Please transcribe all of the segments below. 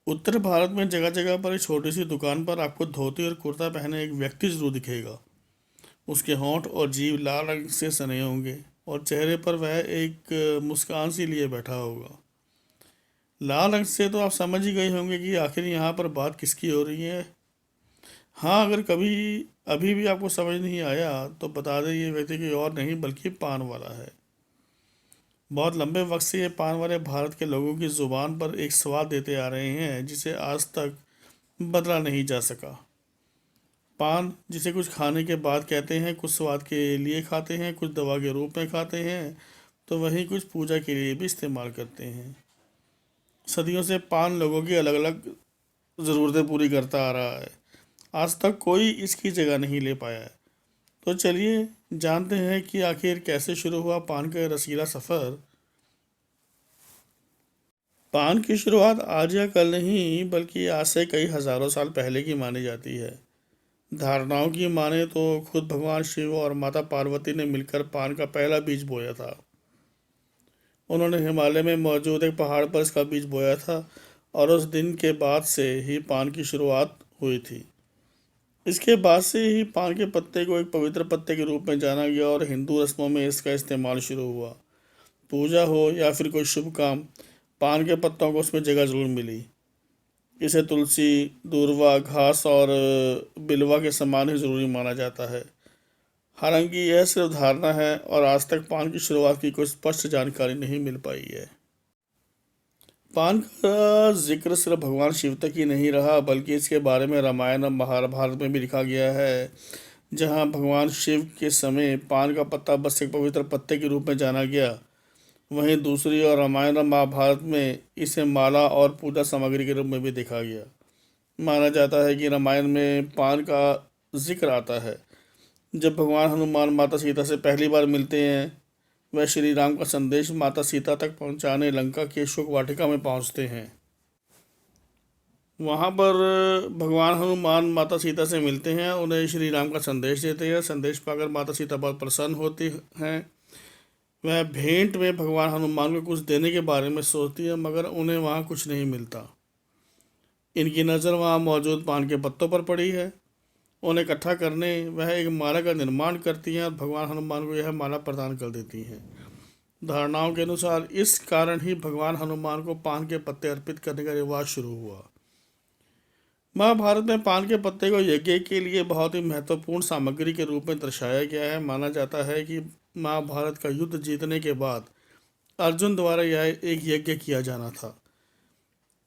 उत्तर भारत में जगह जगह पर एक छोटी सी दुकान पर आपको धोती और कुर्ता पहने एक व्यक्ति जरूर दिखेगा। उसके होंठ और जीभ लाल रंग से सने होंगे और चेहरे पर वह एक मुस्कान सी लिए बैठा होगा। लाल रंग से तो आप समझ ही गए होंगे कि आखिर यहाँ पर बात किसकी हो रही है। हाँ, अगर कभी अभी भी आपको समझ नहीं आया तो बता दें, ये व्यक्ति कोई और नहीं बल्कि पान वाला है। बहुत लंबे वक्त से ये पान वाले भारत के लोगों की जुबान पर एक स्वाद देते आ रहे हैं जिसे आज तक बदला नहीं जा सका। पान जिसे कुछ खाने के बाद कहते हैं, कुछ स्वाद के लिए खाते हैं, कुछ दवा के रूप में खाते हैं, तो वहीं कुछ पूजा के लिए भी इस्तेमाल करते हैं। सदियों से पान लोगों की अलग अलग ज़रूरतें पूरी करता आ रहा है। आज तक कोई इसकी जगह नहीं ले पाया है। तो चलिए जानते हैं कि आखिर कैसे शुरू हुआ पान का रसीला सफ़र। पान की शुरुआत आज या कल नहीं बल्कि आज से कई हज़ारों साल पहले की मानी जाती है। धारणाओं की माने तो खुद भगवान शिव और माता पार्वती ने मिलकर पान का पहला बीज बोया था। उन्होंने हिमालय में मौजूद एक पहाड़ पर इसका बीज बोया था और उस दिन के बाद से ही पान की शुरुआत हुई थी। इसके बाद से ही पान के पत्ते को एक पवित्र पत्ते के रूप में जाना गया और हिंदू रस्मों में इसका इस्तेमाल शुरू हुआ। पूजा हो या फिर कोई शुभ काम, पान के पत्तों को उसमें जगह जरूर मिली। इसे तुलसी, दूर्वा घास और बिलवा के समान ही ज़रूरी माना जाता है। हालांकि यह सिर्फ धारणा है और आज तक पान की शुरुआत की कोई स्पष्ट जानकारी नहीं मिल पाई है। पान का जिक्र सिर्फ भगवान शिव तक ही नहीं रहा बल्कि इसके बारे में रामायण और महाभारत में भी लिखा गया है, जहाँ भगवान शिव के समय पान का पत्ता बस एक पवित्र पत्ते के रूप में जाना गया, वहीं दूसरी और रामायण और महाभारत में इसे माला और पूजा सामग्री के रूप में भी देखा गया। माना जाता है कि रामायण में पान का जिक्र आता है जब भगवान हनुमान माता सीता से पहली बार मिलते हैं। वह श्री राम का संदेश माता सीता तक पहुंचाने लंका के शोक वाटिका में पहुंचते हैं। वहां पर भगवान हनुमान माता सीता से मिलते हैं, उन्हें श्री राम का संदेश देते हैं। संदेश पाकर माता सीता बहुत प्रसन्न होती हैं। वह भेंट में भगवान हनुमान को कुछ देने के बारे में सोचती है, मगर उन्हें वहाँ कुछ नहीं मिलता। इनकी नज़र वहाँ मौजूद पान के पत्तों पर पड़ी है। उन्हें इकट्ठा करने वह एक माला का निर्माण करती हैं और भगवान हनुमान को यह माला प्रदान कर देती हैं। धारणाओं के अनुसार इस कारण ही भगवान हनुमान को पान के पत्ते अर्पित करने का रिवाज शुरू हुआ। महाभारत में पान के पत्ते को यज्ञ के लिए बहुत ही महत्वपूर्ण सामग्री के रूप में दर्शाया गया है। माना जाता है कि महाभारत का युद्ध जीतने के बाद अर्जुन द्वारा यह एक यज्ञ किया जाना था।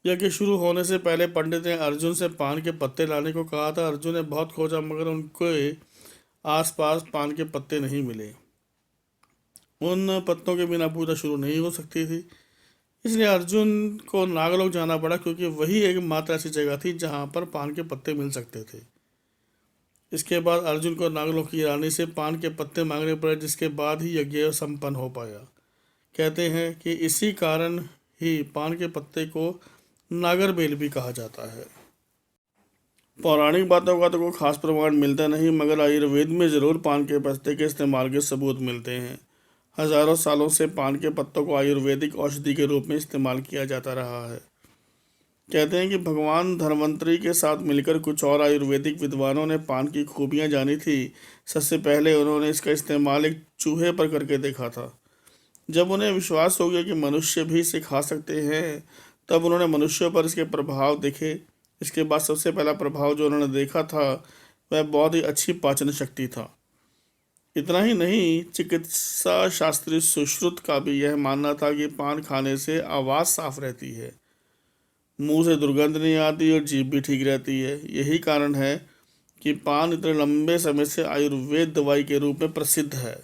यज्ञ शुरू होने से पहले पंडित ने अर्जुन से पान के पत्ते लाने को कहा था। अर्जुन ने बहुत खोजा मगर उनके आसपास पान के पत्ते नहीं मिले। उन पत्तों के बिना पूजा शुरू नहीं हो सकती थी, इसलिए अर्जुन को नागलोक जाना पड़ा, क्योंकि वही एक मात्र ऐसी जगह थी जहाँ पर पान के पत्ते मिल सकते थे। इसके बाद अर्जुन को नागलोक की रानी से पान के पत्ते मांगने पड़े, जिसके बाद ही यज्ञ संपन्न हो पाया। कहते हैं कि इसी कारण ही पान के पत्ते को नागर बेल भी कहा जाता है। पौराणिक बातों का तो कोई खास प्रमाण मिलता नहीं, मगर आयुर्वेद में ज़रूर पान के पत्ते के इस्तेमाल के सबूत मिलते हैं। हजारों सालों से पान के पत्तों को आयुर्वेदिक औषधि के रूप में इस्तेमाल किया जाता रहा है। कहते हैं कि भगवान धन्वंतरी के साथ मिलकर कुछ और आयुर्वेदिक विद्वानों ने पान की खूबियां जानी थी। सबसे पहले उन्होंने इसका इस्तेमाल एक चूहे पर करके देखा था। जब उन्हें विश्वास हो गया कि मनुष्य भी इसे खा सकते हैं, तब उन्होंने मनुष्यों पर इसके प्रभाव देखे। इसके बाद सबसे पहला प्रभाव जो उन्होंने देखा था वह बहुत ही अच्छी पाचन शक्ति था। इतना ही नहीं, चिकित्सा शास्त्री सुश्रुत का भी यह मानना था कि पान खाने से आवाज़ साफ रहती है, मुंह से दुर्गंध नहीं आती और जीभ भी ठीक रहती है। यही कारण है कि पान इतने लंबे समय से आयुर्वेद दवाई के रूप में प्रसिद्ध है।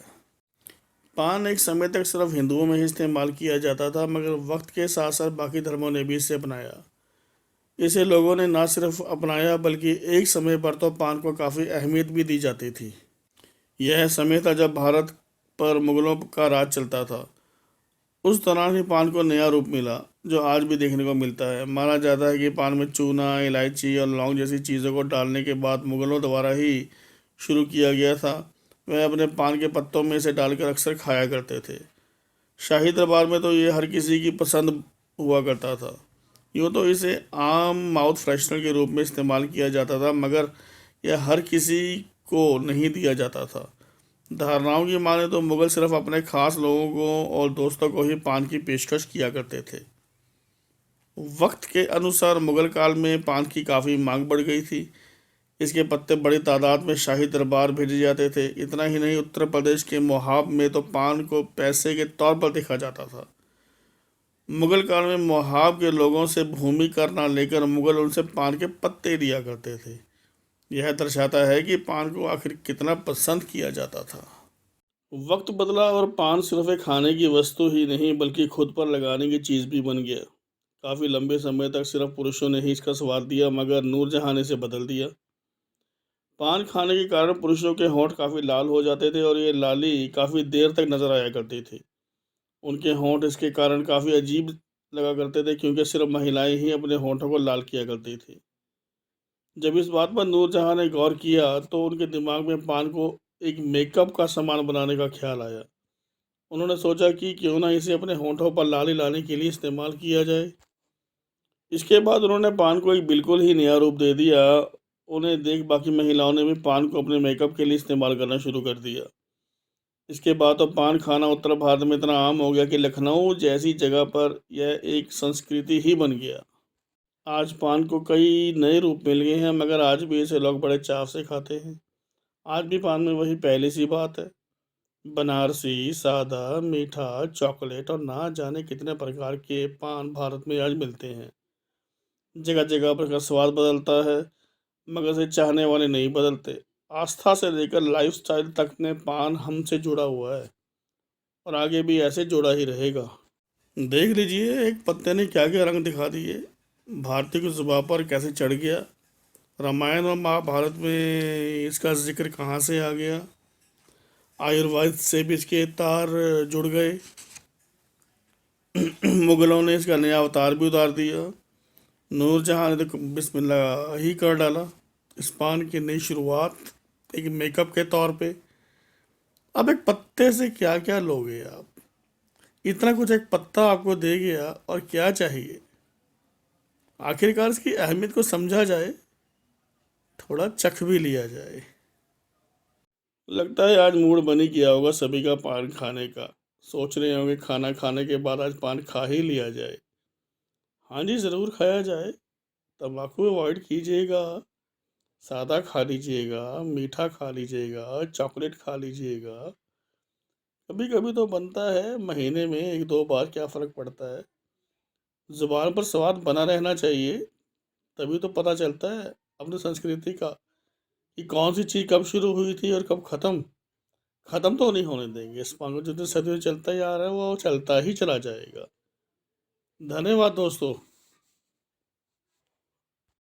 पान एक समय तक सिर्फ हिंदुओं में ही इस्तेमाल किया जाता था, मगर वक्त के साथ साथ बाकी धर्मों ने भी इसे अपनाया। इसे लोगों ने ना सिर्फ अपनाया बल्कि एक समय पर तो पान को काफ़ी अहमियत भी दी जाती थी। यह समय था जब भारत पर मुगलों का राज चलता था। उस दौरान ही पान को नया रूप मिला, जो आज भी देखने को मिलता है। माना जाता है कि पान में चूना, इलायची और लौंग जैसी चीज़ों को डालने के बाद मुगलों द्वारा ही शुरू किया गया था। वह अपने पान के पत्तों में इसे डालकर अक्सर खाया करते थे। शाही दरबार में तो ये हर किसी की पसंद हुआ करता था। यूँ तो इसे आम माउथ फ्रेशनर के रूप में इस्तेमाल किया जाता था, मगर यह हर किसी को नहीं दिया जाता था। धारणाओं की माने तो मुगल सिर्फ अपने खास लोगों को और दोस्तों को ही पान की पेशकश किया करते थे। वक्त के अनुसार मुगल काल में पान की काफ़ी मांग बढ़ गई थी। इसके पत्ते बड़ी तादाद में शाही दरबार भेजे जाते थे। इतना ही नहीं, उत्तर प्रदेश के मोहाब में तो पान को पैसे के तौर पर देखा जाता था। मुगल काल में मोहाब के लोगों से भूमि कर न लेकर मुगल उनसे पान के पत्ते दिया करते थे। यह दर्शाता है कि पान को आखिर कितना पसंद किया जाता था। वक्त बदला और पान सिर्फ एक खाने की वस्तु ही नहीं बल्कि खुद पर लगाने की चीज़ भी बन गया। काफ़ी लंबे समय तक सिर्फ पुरुषों ने ही इसका स्वाद दिया, मगर नूरजहां ने इसे बदल दिया। पान खाने के कारण पुरुषों के होंठ काफ़ी लाल हो जाते थे और ये लाली काफ़ी देर तक नजर आया करती थी। उनके होंठ इसके कारण काफ़ी अजीब लगा करते थे, क्योंकि सिर्फ महिलाएं ही अपने होंठों को लाल किया करती थी। जब इस बात पर नूरजहां ने गौर किया तो उनके दिमाग में पान को एक मेकअप का सामान बनाने का ख्याल आया। उन्होंने सोचा कि क्यों ना इसे अपने होंठों पर लाली लाने के लिए इस्तेमाल किया जाए। इसके बाद उन्होंने पान को एक बिल्कुल ही नया रूप दे दिया। उन्हें देख बाकी महिलाओं ने भी पान को अपने मेकअप के लिए इस्तेमाल करना शुरू कर दिया। इसके बाद तो पान खाना उत्तर भारत में इतना आम हो गया कि लखनऊ जैसी जगह पर यह एक संस्कृति ही बन गया। आज पान को कई नए रूप मिल गए हैं, मगर आज भी इसे लोग बड़े चाव से खाते हैं। आज भी पान में वही पहली सी बात है, बनारसी, सादा, मीठा, चॉकलेट और ना जाने कितने प्रकार के पान भारत में आज मिलते हैं। जगह जगह पर का स्वाद बदलता है, मगर इसे चाहने वाले नहीं बदलते। आस्था से लेकर लाइफस्टाइल तक में पान हमसे जुड़ा हुआ है और आगे भी ऐसे जुड़ा ही रहेगा। देख लीजिए एक पत्ते ने क्या क्या रंग दिखा दिए, भारतीय की जुबान पर कैसे चढ़ गया। रामायण और महाभारत में इसका जिक्र कहाँ से आ गया। आयुर्वेद से भी इसके तार जुड़ गए। मुगलों ने इसका नया अवतार भी उतार दिया। नूरजहां ने तो बिस्मिल्लाह ही कर डाला। इस पान की नई शुरुआत एक मेकअप के तौर पे। अब एक पत्ते से क्या क्या लोगे आप, इतना कुछ एक पत्ता आपको दे गया और क्या चाहिए। आखिरकार इसकी अहमियत को समझा जाए, थोड़ा चख भी लिया जाए। लगता है आज मूड बन ही गया होगा सभी का पान खाने का। सोच रहे होंगे खाना खाने के बाद आज पान खा ही लिया जाए। हाँ जी, ज़रूर खाया जाए। तम्बाकू अवॉइड कीजिएगा, सादा खा लीजिएगा, मीठा खा लीजिएगा, चॉकलेट खा लीजिएगा। कभी कभी तो बनता है, महीने में एक दो बार क्या फ़र्क पड़ता है। ज़ुबान पर स्वाद बना रहना चाहिए, तभी तो पता चलता है अपनी संस्कृति का कि कौन सी चीज़ कब शुरू हुई थी और कब ख़त्म। ख़त्म तो नहीं होने देंगे इस पान को, जितने सदियों से चलता ही आ रहा है वो चलता ही चला जाएगा। धन्यवाद दोस्तों।